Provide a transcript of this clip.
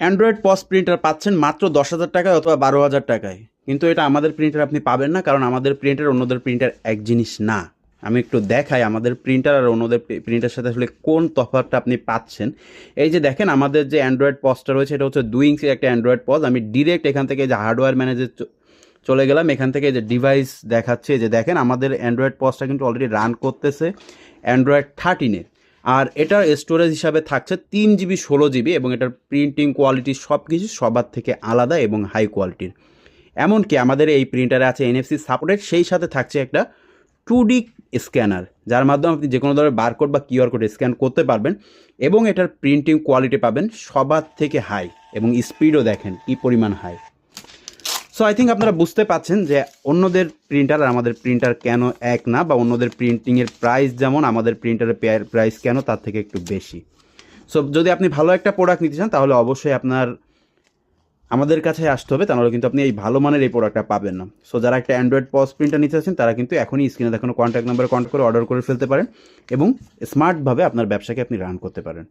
Android পস printer পাচ্ছেন মাত্র 10,000 টাকায় অথবা 12,000 টাকায়, কিন্তু এটা আমাদের প্রিন্টার আপনি পাবেন না, কারণ আমাদের প্রিন্টার অন্যদের প্রিন্টার এক জিনিস না। আমি একটু দেখাই আমাদের প্রিন্টার আর অন্যদের প্রিন্টার সাথে আসলে কোন তফাৎটা আপনি পাচ্ছেন। এই যে দেখেন আমাদের যে অ্যান্ড্রয়েড পসটা রয়েছে, এটা হচ্ছে 2 ইঞ্চির একটা অ্যান্ড্রয়েড পস। আমি ডিরেক্ট এখান থেকে যে হার্ডওয়্যার ম্যানেজে চলে গেলাম, এখান থেকে যে ডিভাইস দেখাচ্ছে, যে দেখেন আমাদের অ্যান্ড্রয়েড পসটা কিন্তু অলরেডি রান করতেছে অ্যান্ড্রয়েড 13-এ। আর এটার স্টোরেজ হিসাবে থাকছে 3 GB 16 GB, এবং এটার প্রিন্টিং কোয়ালিটি সব কিছু সবার থেকে আলাদা এবং হাই কোয়ালিটির। এমনকি আমাদের এই প্রিন্টারে আছে NFC সাপোর্টেড, সেই সাথে থাকছে একটা 2D স্ক্যানার, যার মাধ্যমে আপনি যে কোনো ধরনের বারকোড বা কিউআর কোড স্ক্যান করতে পারবেন, এবং এটার প্রিন্টিং কোয়ালিটি পাবেন সবার থেকে হাই, এবং স্পিডও দেখেন কী পরিমাণ হাই। সো আই থিঙ্ক আপনারা বুঝতে পাচ্ছেন যে অন্যদের প্রিন্টার আর আমাদের প্রিন্টার কেন এক না, বা অন্যদের প্রিন্টিংয়ের প্রাইস যেমন আমাদের প্রিন্টারের প্রাইস কেন তার থেকে একটু বেশি। সো যদি আপনি ভালো একটা প্রোডাক্ট নিতে চান, তাহলে অবশ্যই আপনার আমাদের কাছে আসতে হবে, তাহলে কিন্তু আপনি এই ভালো মানের এই প্রোডাক্টটা পাবেন না। সো যারা একটা অ্যান্ড্রয়েড পস প্রিন্টার নিতে চাচ্ছেন, তারা কিন্তু এখনই স্ক্রিনে দেখানো কন্ট্যাক্ট নাম্বারে কন্ট্যাক্ট করে অর্ডার করে ফেলতে পারেন, এবং স্মার্টভাবে আপনার ব্যবসাকে আপনি রান করতে পারেন।